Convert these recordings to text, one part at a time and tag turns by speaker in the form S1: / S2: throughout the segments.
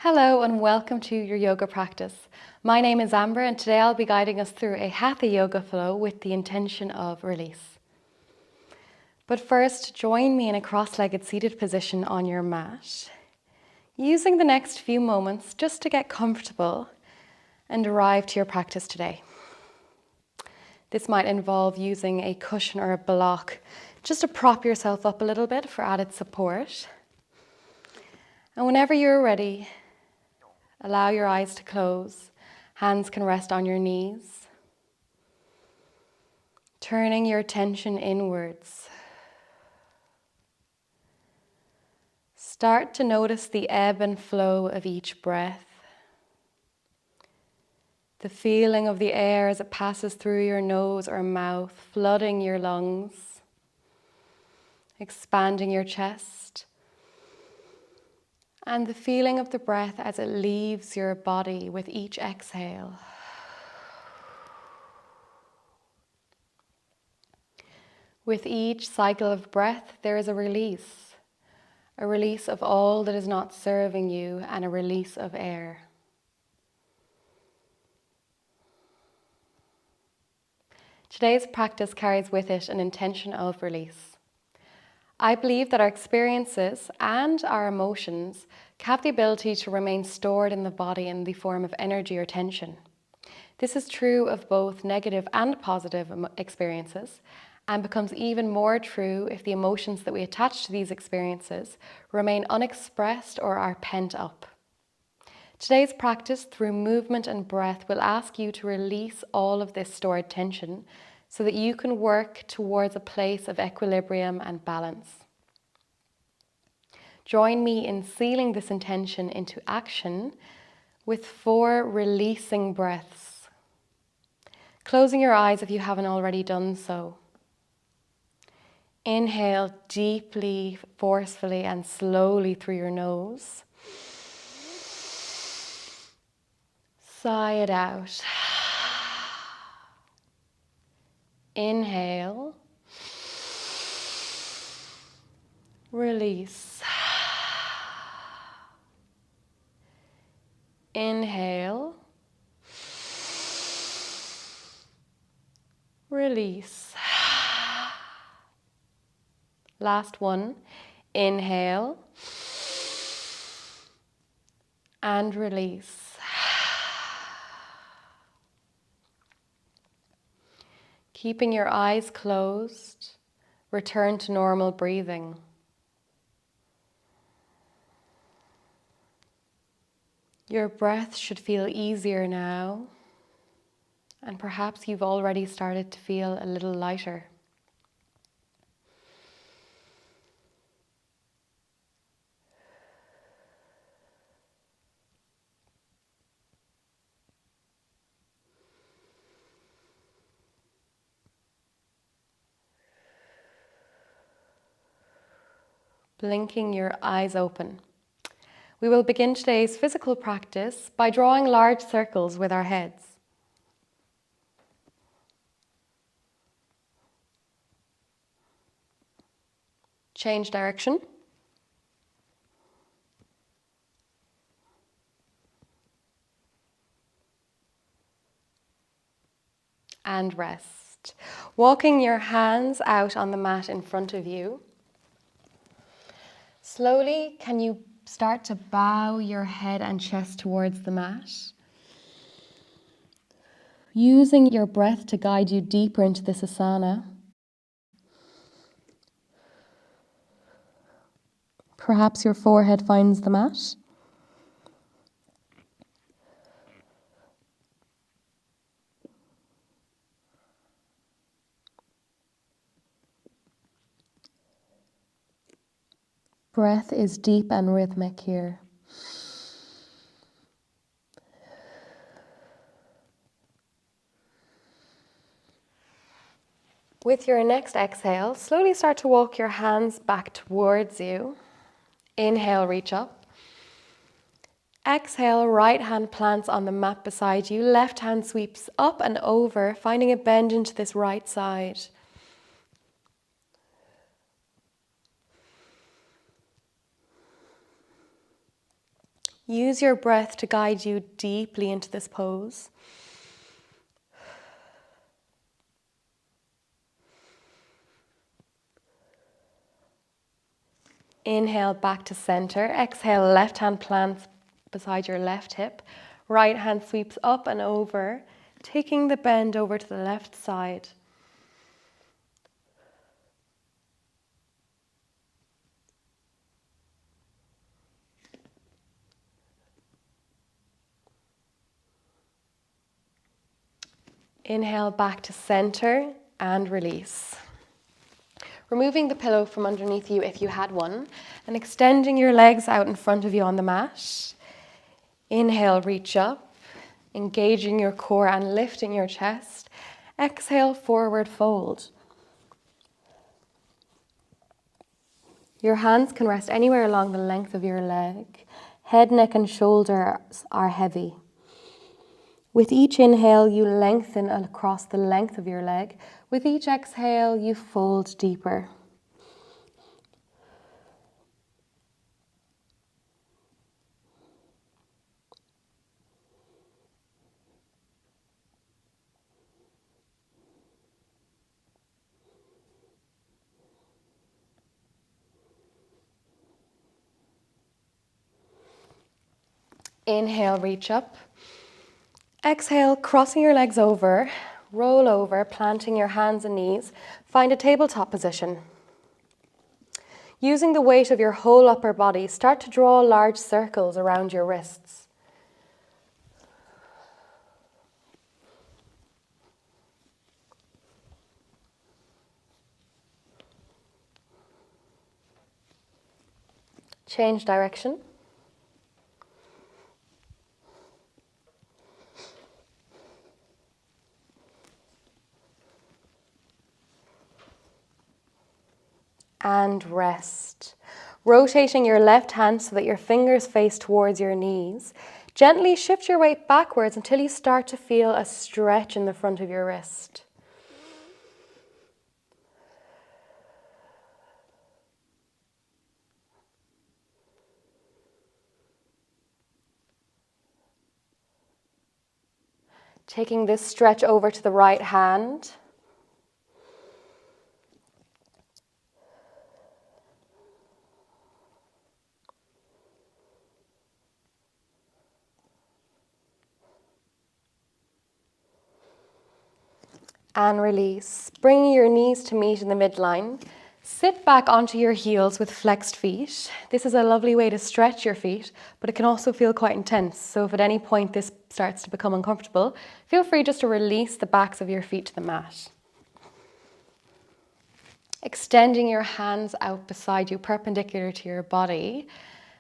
S1: Hello and welcome to your yoga practice. My name is Amber and today I'll be guiding us through a Hatha yoga flow with the intention of release. But first, join me in a cross-legged seated position on your mat, using the next few moments just to get comfortable and arrive to your practice today. This might involve using a cushion or a block just to prop yourself up a little bit for added support. And whenever you're ready, allow your eyes to close. Hands can rest on your knees. Turning your attention inwards. Start to notice the ebb and flow of each breath. The feeling of the air as it passes through your nose or mouth, flooding your lungs, expanding your chest. And the feeling of the breath as it leaves your body with each exhale. With each cycle of breath, there is a release of all that is not serving you and a release of air. Today's practice carries with it an intention of release. I believe that our experiences and our emotions have the ability to remain stored in the body in the form of energy or tension. This is true of both negative and positive experiences, and becomes even more true if the emotions that we attach to these experiences remain unexpressed or are pent up. Today's practice through movement and breath will ask you to release all of this stored tension so that you can work towards a place of equilibrium and balance. Join me in sealing this intention into action with 4 releasing breaths. Closing your eyes if you haven't already done so. Inhale deeply, forcefully and slowly through your nose. Sigh it out. Inhale. Release. Inhale. Release. Last one. Inhale. And release. Keeping your eyes closed, return to normal breathing. Your breath should feel easier now, and perhaps you've already started to feel a little lighter. Blinking your eyes open. We will begin today's physical practice by drawing large circles with our heads. Change direction. And rest. Walking your hands out on the mat in front of you. Slowly, can you start to bow your head and chest towards the mat? Using your breath to guide you deeper into this asana. Perhaps your forehead finds the mat. Breath is deep and rhythmic here. With your next exhale, slowly start to walk your hands back towards you. Inhale, reach up. Exhale, right hand plants on the mat beside you. Left hand sweeps up and over, finding a bend into this right side. Use your breath to guide you deeply into this pose. Inhale back to center. Exhale, left hand plants beside your left hip. Right hand sweeps up and over, taking the bend over to the left side. Inhale back to center and release. Removing the pillow from underneath you if you had one, and extending your legs out in front of you on the mat. Inhale, reach up, engaging your core and lifting your chest. Exhale, forward fold. Your hands can rest anywhere along the length of your leg. Head, neck, and shoulders are heavy. With each inhale, you lengthen across the length of your leg. With each exhale, you fold deeper. Inhale, reach up. Exhale, crossing your legs over, roll over, planting your hands and knees. Find a tabletop position. Using the weight of your whole upper body, start to draw large circles around your wrists. Change direction. And rest. Rotating your left hand so that your fingers face towards your knees. Gently shift your weight backwards until you start to feel a stretch in the front of your wrist. Taking this stretch over to the right hand. And release. Bringing your knees to meet in the midline. Sit back onto your heels with flexed feet. This is a lovely way to stretch your feet, but it can also feel quite intense. So if at any point this starts to become uncomfortable, feel free just to release the backs of your feet to the mat. Extending your hands out beside you, perpendicular to your body.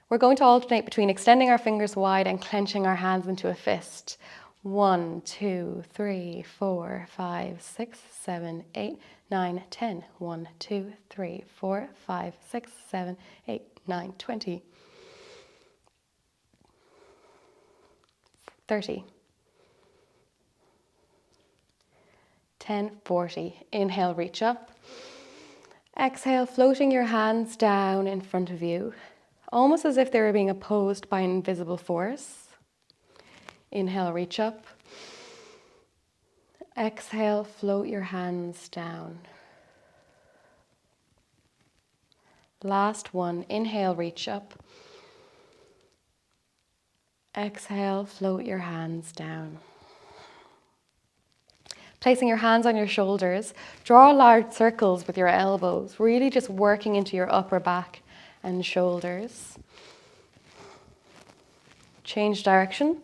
S1: We're going to alternate between extending our fingers wide and clenching our hands into a fist. 1, 2, 3, 4, 5, 6, 7, 8, 9, 10. 1, 2, 3, 4, 5, 6, 7, 8, 9, 20. 30. 10, 40. Inhale, reach up. Exhale, floating your hands down in front of you, almost as if they were being opposed by an invisible force. Inhale, reach up. Exhale, float your hands down. Last one. Inhale, reach up. Exhale, float your hands down. Placing your hands on your shoulders, draw large circles with your elbows, really just working into your upper back and shoulders. Change direction.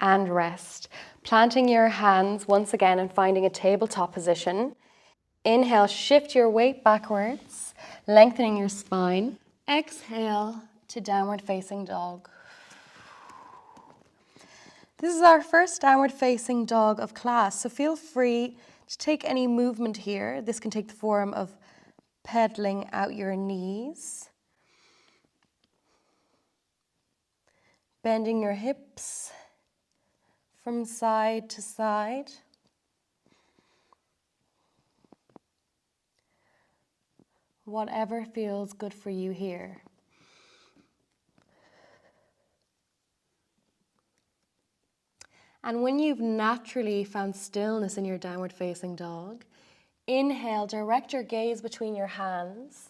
S1: And rest. Planting your hands once again and finding a tabletop position. Inhale, shift your weight backwards, lengthening your spine. Exhale to downward facing dog. This is our first downward facing dog of class, so feel free to take any movement here. This can take the form of pedaling out your knees, bending your hips from side to side. Whatever feels good for you here. And when you've naturally found stillness in your downward facing dog, inhale, direct your gaze between your hands.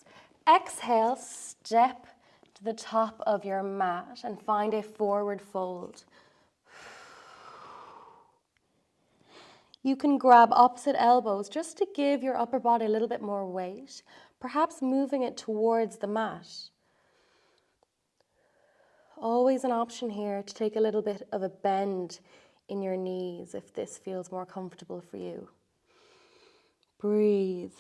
S1: Exhale, step to the top of your mat and find a forward fold. You can grab opposite elbows just to give your upper body a little bit more weight, perhaps moving it towards the mat. Always an option here to take a little bit of a bend in your knees if this feels more comfortable for you. Breathe.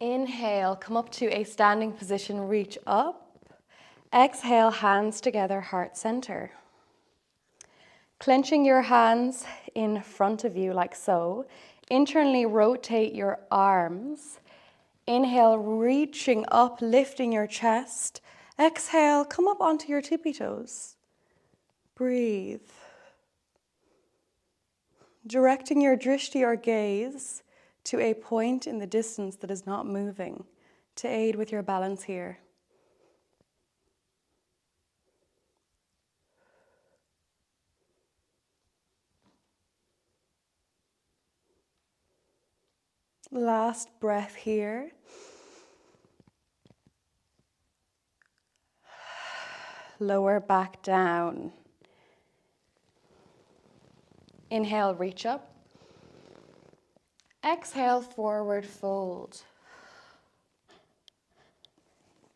S1: Inhale, come up to a standing position, reach up. Exhale, hands together, heart center. Clenching your hands in front of you like so. Internally rotate your arms. Inhale, reaching up, lifting your chest. Exhale, come up onto your tippy toes. Breathe. Directing your drishti or gaze to a point in the distance that is not moving to aid with your balance here. Last breath here. Lower back down. Inhale, reach up. Exhale, forward fold.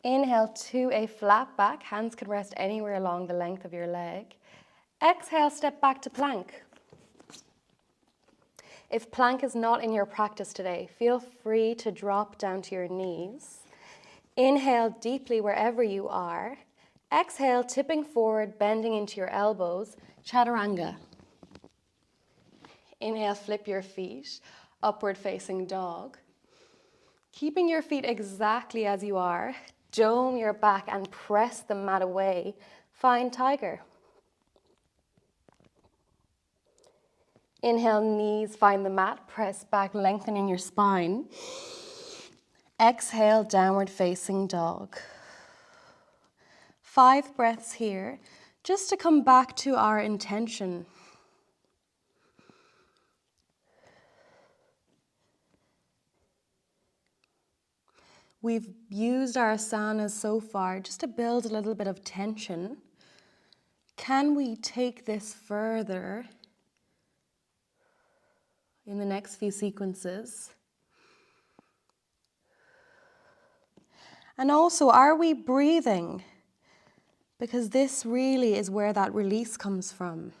S1: Inhale to a flat back. Hands can rest anywhere along the length of your leg. Exhale, step back to plank. If plank is not in your practice today, feel free to drop down to your knees. Inhale deeply wherever you are. Exhale, tipping forward, bending into your elbows, chaturanga. Inhale, flip your feet, upward facing dog. Keeping your feet exactly as you are, dome your back and press the mat away. Find tiger. Inhale, knees find the mat, press back, lengthening your spine. Exhale, downward facing dog. 5 breaths here, just to come back to our intention. We've used our asanas so far just to build a little bit of tension. Can we take this further in the next few sequences? And also, are we breathing? Because this really is where that release comes from.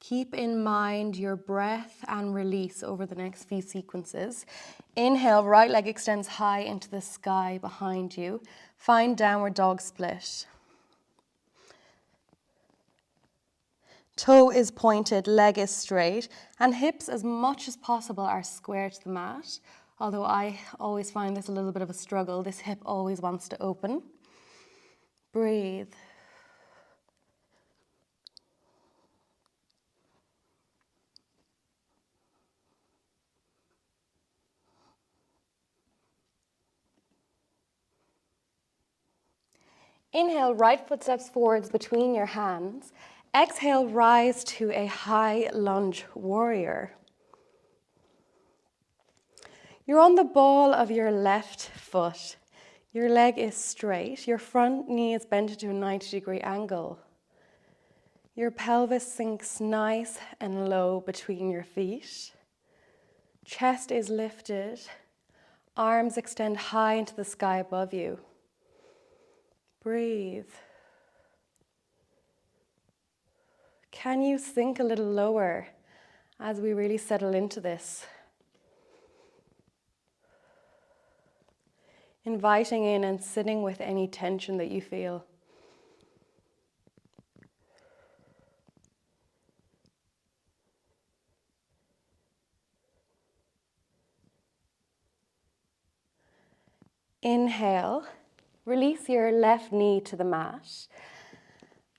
S1: Keep in mind your breath and release over the next few sequences. Inhale, right leg extends high into the sky behind you. Find downward dog split. Toe is pointed, leg is straight, and hips as much as possible are square to the mat. Although I always find this a little bit of a struggle. This hip always wants to open. Breathe. Inhale, right foot steps forwards between your hands. Exhale, rise to a high lunge warrior. You're on the ball of your left foot. Your leg is straight. Your front knee is bent to a 90-degree angle. Your pelvis sinks nice and low between your feet. Chest is lifted. Arms extend high into the sky above you. Breathe. Can you sink a little lower as we really settle into this? Inviting in and sitting with any tension that you feel. Inhale, release your left knee to the mat.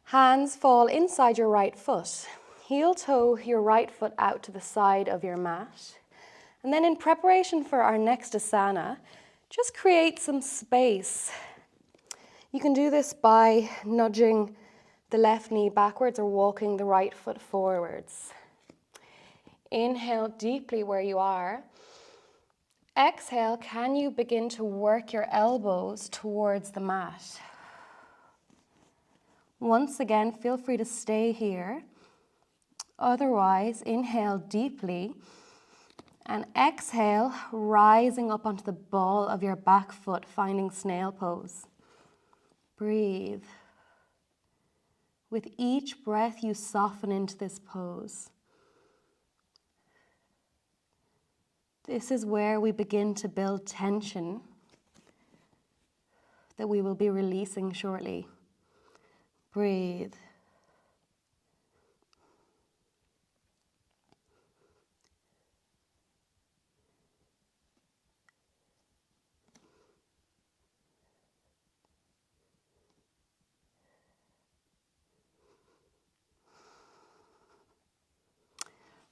S1: Hands fall inside your right foot. Heel toe your right foot out to the side of your mat. And then in preparation for our next asana, just create some space. You can do this by nudging the left knee backwards or walking the right foot forwards. Inhale deeply where you are. Exhale, can you begin to work your elbows towards the mat? Once again, feel free to stay here. Otherwise, inhale deeply and exhale, rising up onto the ball of your back foot, finding snail pose. Breathe. With each breath, you soften into this pose. This is where we begin to build tension that we will be releasing shortly. Breathe.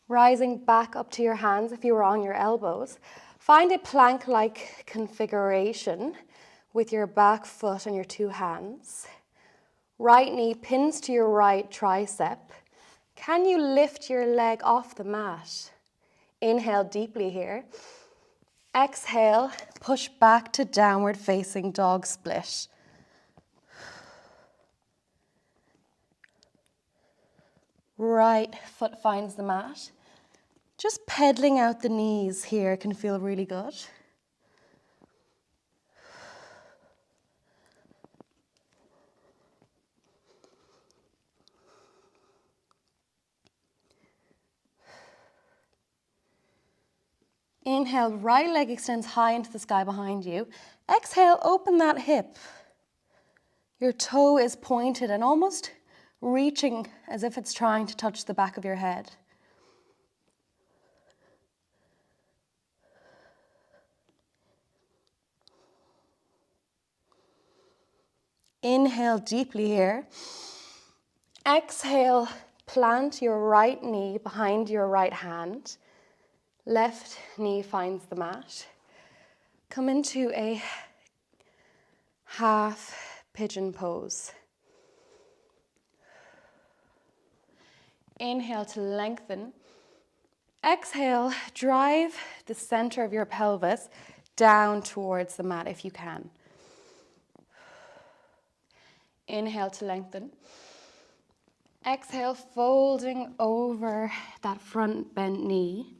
S1: Rising back up to your hands if you were on your elbows. Find a plank-like configuration with your back foot and your two hands. Right knee pins to your right tricep. Can you lift your leg off the mat? Inhale deeply here. Exhale, push back to downward facing dog split. Right foot finds the mat. Just pedaling out the knees here can feel really good. Inhale, right leg extends high into the sky behind you. Exhale, open that hip. Your toe is pointed and almost reaching as if it's trying to touch the back of your head. Inhale deeply here. Exhale, plant your right knee behind your right hand. Left knee finds the mat. Come into a half pigeon pose. Inhale to lengthen. Exhale, drive the center of your pelvis down towards the mat if you can. Inhale to lengthen. Exhale, folding over that front bent knee.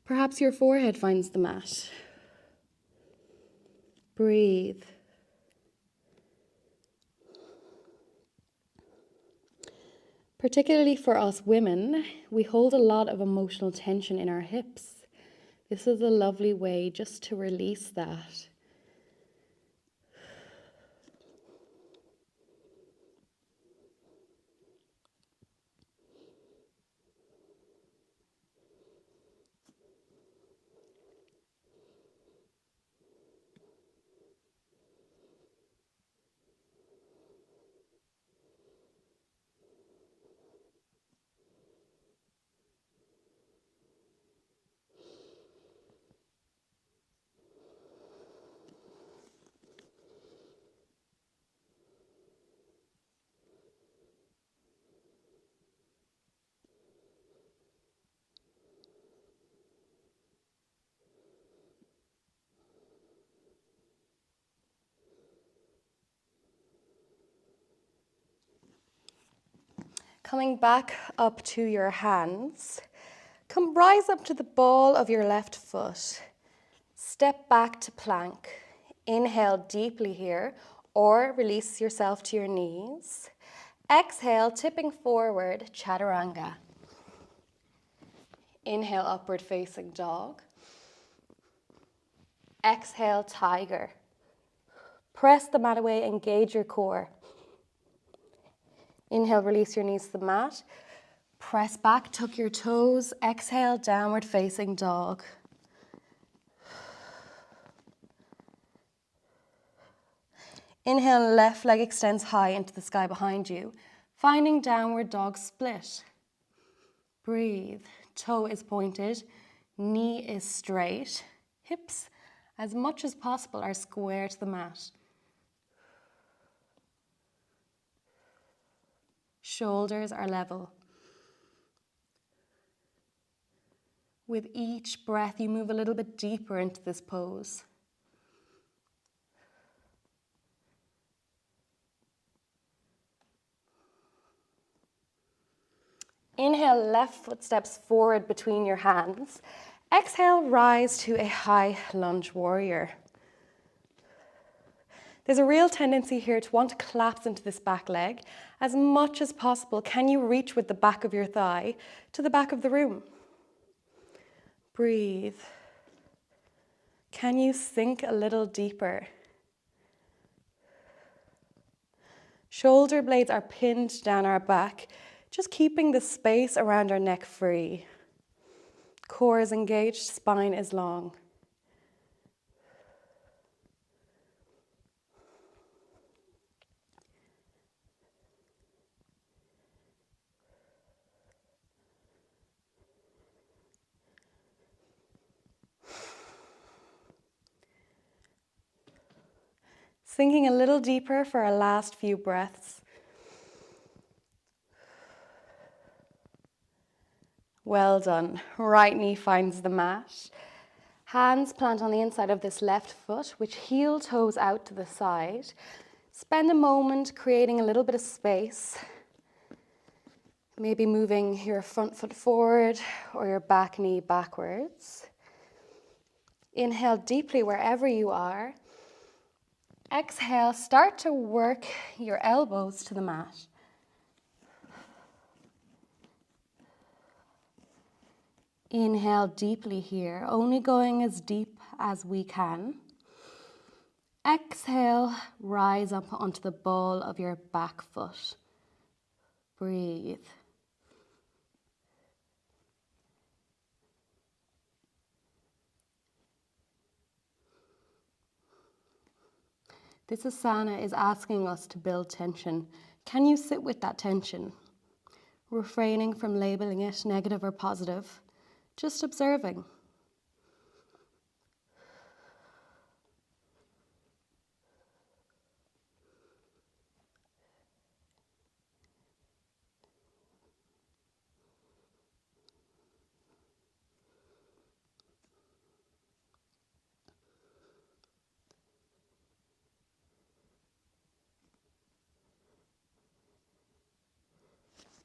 S1: Perhaps your forehead finds the mat. Breathe. Particularly for us women, we hold a lot of emotional tension in our hips. This is a lovely way just to release that. Coming back up to your hands, rise up to the ball of your left foot. Step back to plank. Inhale deeply here, or release yourself to your knees. Exhale, tipping forward, chaturanga. Inhale, upward facing dog. Exhale, tiger. Press the mat away, engage your core. Inhale, release your knees to the mat. Press back, tuck your toes. Exhale, downward facing dog. Inhale, left leg extends high into the sky behind you, finding downward dog split. Breathe. Toe is pointed, knee is straight, hips as much as possible are square to the mat. Shoulders are level. With each breath, you move a little bit deeper into this pose. Inhale, left foot steps forward between your hands. Exhale, rise to a high lunge warrior. There's a real tendency here to want to collapse into this back leg. As much as possible, can you reach with the back of your thigh to the back of the room? Breathe. Can you sink a little deeper? Shoulder blades are pinned down our back, just keeping the space around our neck free. Core is engaged, spine is long. Sinking a little deeper for our last few breaths. Well done. Right knee finds the mat. Hands plant on the inside of this left foot, which heel toes out to the side. Spend a moment creating a little bit of space. Maybe moving your front foot forward or your back knee backwards. Inhale deeply wherever you are. Exhale, start to work your elbows to the mat. Inhale deeply here, only going as deep as we can. Exhale, rise up onto the ball of your back foot. Breathe. This asana is asking us to build tension. Can you sit with that tension? Refraining from labeling it negative or positive, just observing.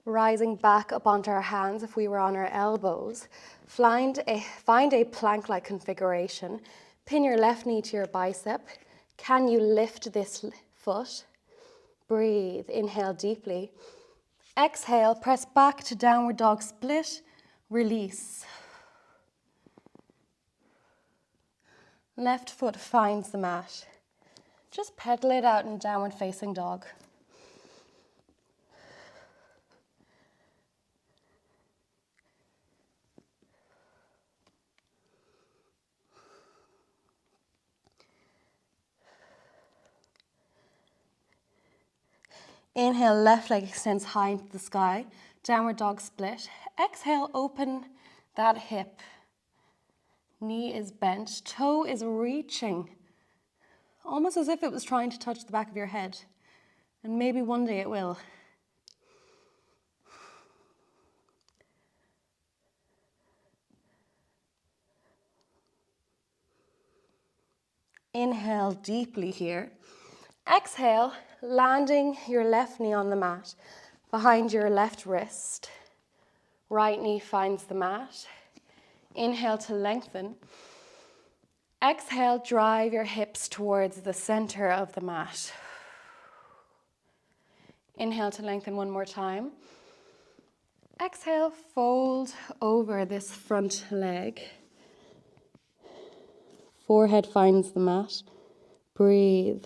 S1: Rising back up onto our hands if we were on our elbows. Find a plank-like configuration. Pin your left knee to your bicep. Can you lift this foot? Breathe. Inhale deeply. Exhale, press back to downward dog split. Release. Left foot finds the mat. Just pedal it out in downward facing dog. Inhale, left leg extends high into the sky. Downward dog split. Exhale, open that hip. Knee is bent, toe is reaching. Almost as if it was trying to touch the back of your head. And maybe one day it will. Inhale deeply here. Exhale, landing your left knee on the mat, behind your left wrist. Right knee finds the mat. Inhale to lengthen. Exhale, drive your hips towards the center of the mat. Inhale to lengthen one more time. Exhale, fold over this front leg. Forehead finds the mat. Breathe.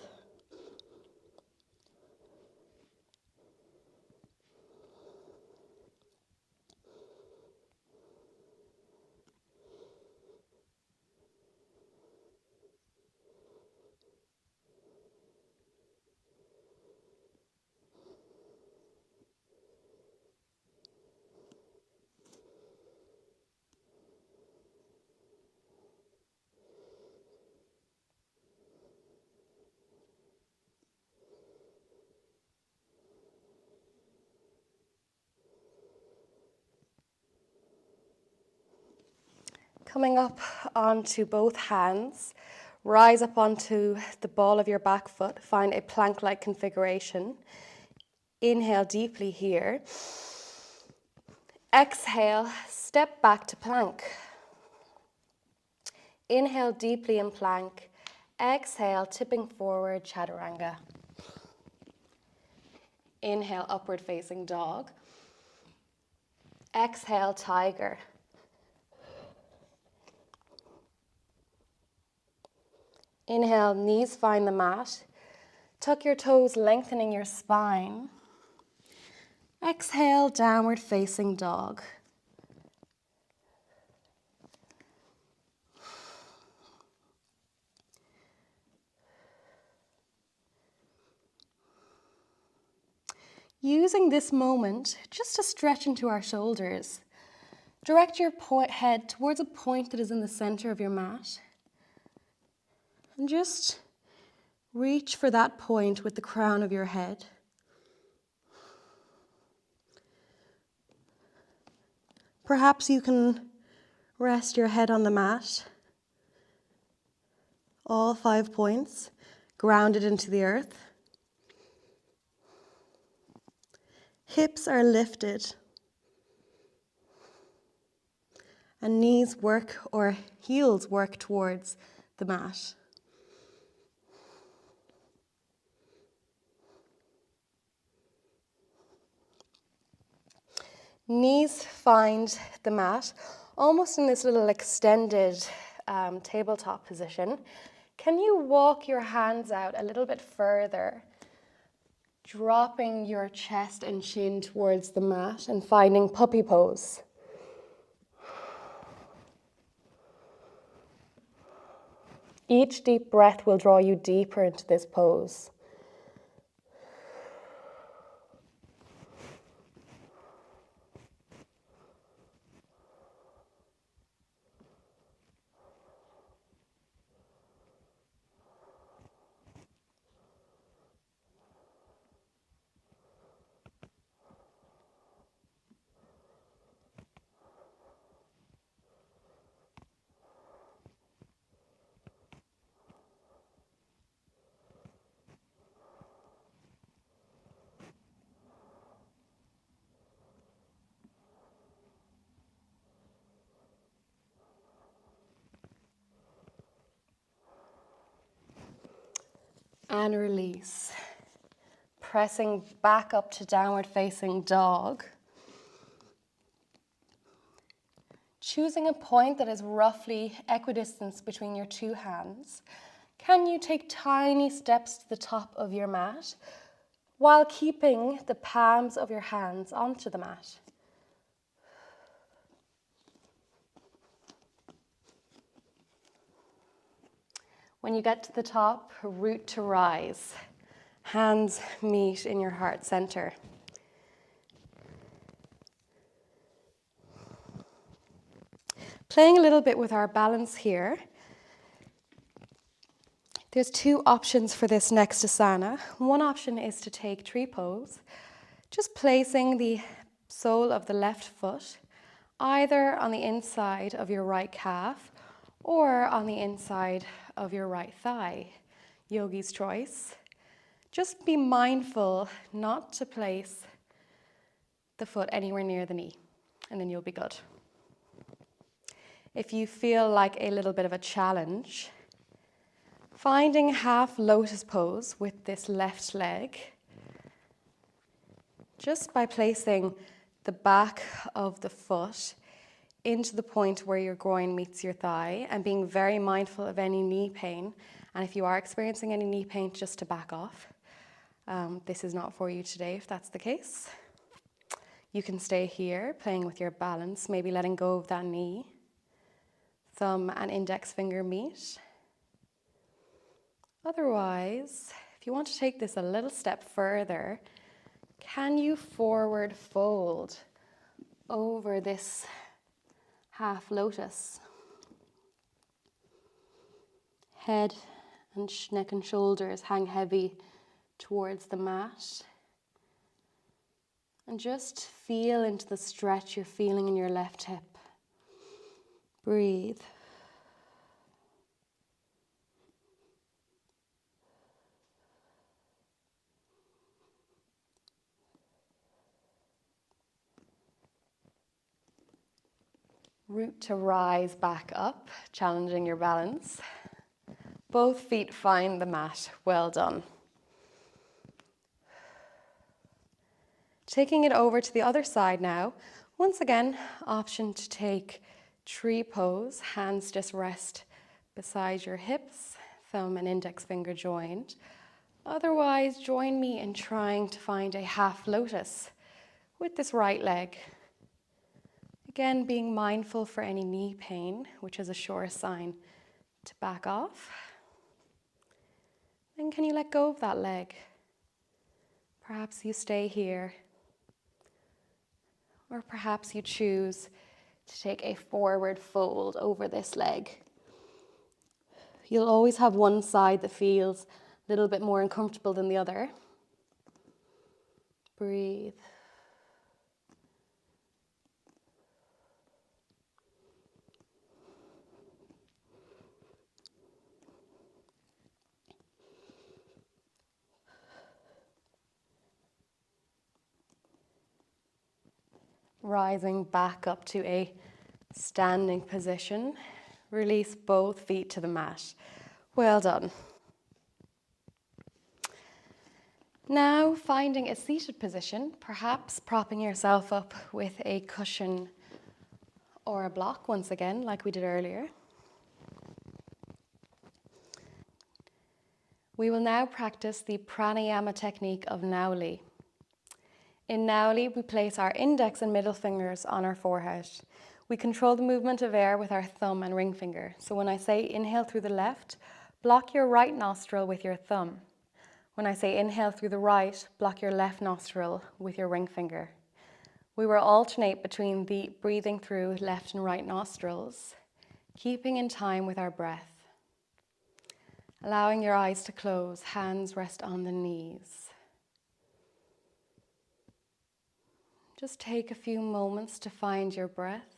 S1: Coming up onto both hands, rise up onto the ball of your back foot, find a plank-like configuration. Inhale deeply here. Exhale, step back to plank. Inhale deeply in plank. Exhale, tipping forward, chaturanga. Inhale, upward facing dog. Exhale, tiger. Inhale, knees find the mat. Tuck your toes, lengthening your spine. Exhale, downward facing dog. Using this moment just to stretch into our shoulders. Direct your head towards a point that is in the center of your mat. And just reach for that point with the crown of your head. Perhaps you can rest your head on the mat. All 5 points grounded into the earth. Hips are lifted. And knees work, or heels work towards the mat. Knees find the mat, almost in this little extended tabletop position. Can you walk your hands out a little bit further, dropping your chest and chin towards the mat and finding puppy pose? Each deep breath will draw you deeper into this pose. And release. Pressing back up to downward facing dog. Choosing a point that is roughly equidistant between your two hands. Can you take tiny steps to the top of your mat while keeping the palms of your hands onto the mat? When you get to the top, root to rise. Hands meet in your heart center. Playing a little bit with our balance here. There's 2 options for this next asana. One option is to take tree pose, just placing the sole of the left foot either on the inside of your right calf or on the inside of your right thigh. Yogi's choice. Just be mindful not to place the foot anywhere near the knee, and then you'll be good. If you feel like a little bit of a challenge, finding half lotus pose with this left leg, just by placing the back of the foot into the point where your groin meets your thigh and being very mindful of any knee pain. And if you are experiencing any knee pain, just to back off. This is not for you today if that's the case. You can stay here playing with your balance, maybe letting go of that knee. Thumb and index finger meet. Otherwise, if you want to take this a little step further, can you forward fold over this half lotus? Head and neck and shoulders hang heavy towards the mat. And just feel into the stretch you're feeling in your left hip. Breathe. Root to rise back up, challenging your balance. Both feet find the mat. Well done. Taking it over to the other side now. Once again, option to take tree pose. Hands just rest beside your hips, thumb and index finger joined. Otherwise, join me in trying to find a half lotus with this right leg. Again, being mindful for any knee pain, which is a sure sign to back off. Then can you let go of that leg? Perhaps you stay here. Or perhaps you choose to take a forward fold over this leg. You'll always have one side that feels a little bit more uncomfortable than the other. Breathe. Rising back up to a standing position. Release both feet to the mat. Well done. Now finding a seated position, perhaps propping yourself up with a cushion or a block once again, like we did earlier. We will now practice the pranayama technique of Nauli. In Nauli, we place our index and middle fingers on our forehead. We control the movement of air with our thumb and ring finger. So when I say inhale through the left, block your right nostril with your thumb. When I say inhale through the right, block your left nostril with your ring finger. We will alternate between the breathing through left and right nostrils, keeping in time with our breath. Allowing your eyes to close, hands rest on the knees. Just take a few moments to find your breath.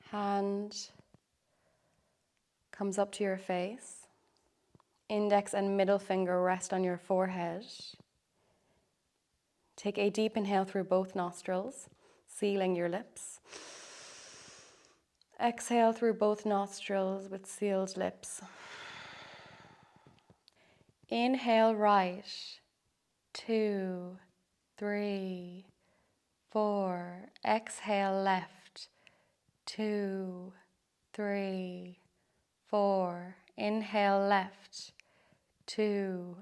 S1: Hand comes up to your face. Index and middle finger rest on your forehead. Take a deep inhale through both nostrils, sealing your lips. Exhale through both nostrils with sealed lips. Inhale right, 2, 3, 4. Exhale left, 2, 3, 4. Inhale left, 2,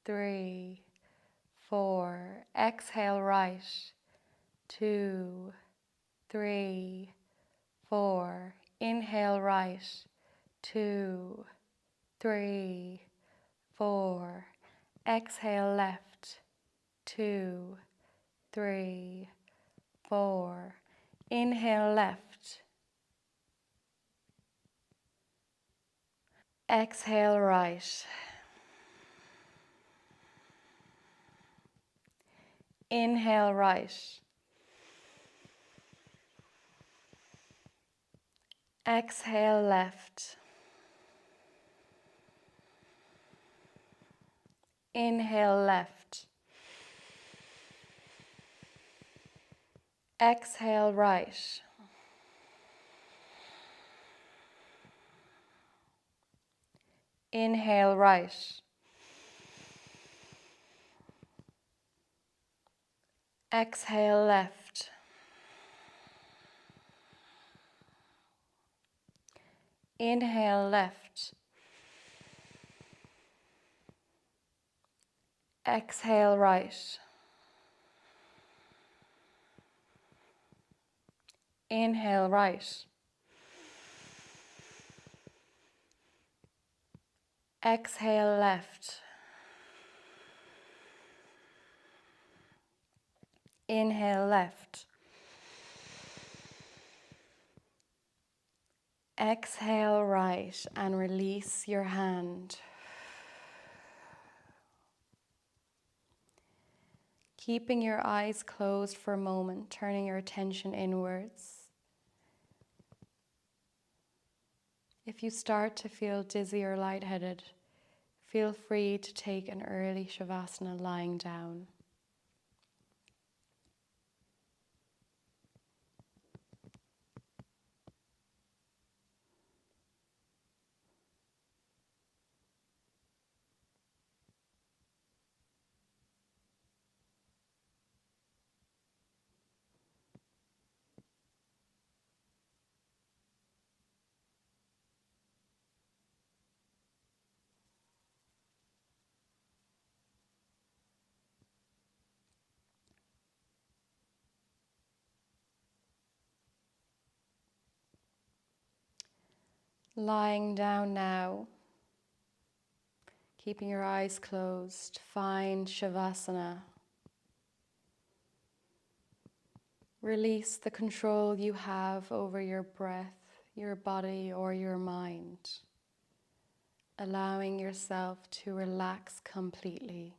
S1: 3, 4. Exhale right, 2, 3, 4. Inhale right, 2, 3, 4. Exhale left, 2, 3, 4. Inhale left. Exhale right. Inhale right. Exhale left. Inhale left. Exhale right. Inhale right. Exhale left. Inhale left. Exhale right. Inhale right. Exhale left. Inhale left. Exhale right and release your hand. Keeping your eyes closed for a moment, turning your attention inwards. If you start to feel dizzy or lightheaded, feel free to take an early Shavasana lying down. Lying down now, keeping your eyes closed, find Shavasana. Release the control you have over your breath, your body, or your mind, allowing yourself to relax completely.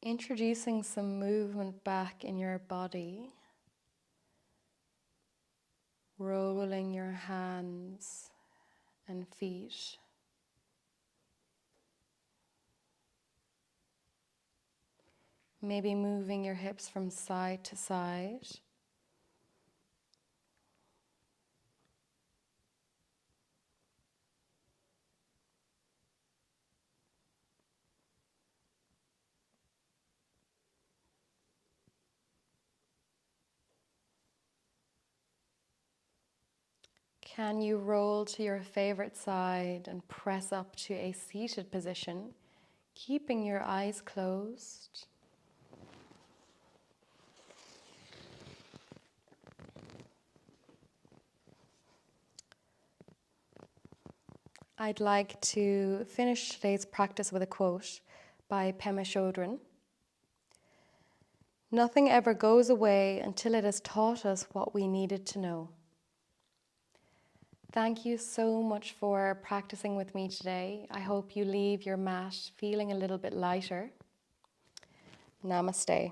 S1: Introducing some movement back in your body, rolling your hands and feet. Maybe moving your hips from side to side. Can you roll to your favorite side and press up to a seated position keeping your eyes closed. I'd like to finish today's practice with a quote by 𝒂𝒏𝒕𝒊𝒇𝒚. Nothing ever goes away until it has taught us what we needed to know. Thank you so much for practicing with me today. I hope you leave your mat feeling a little bit lighter. Namaste.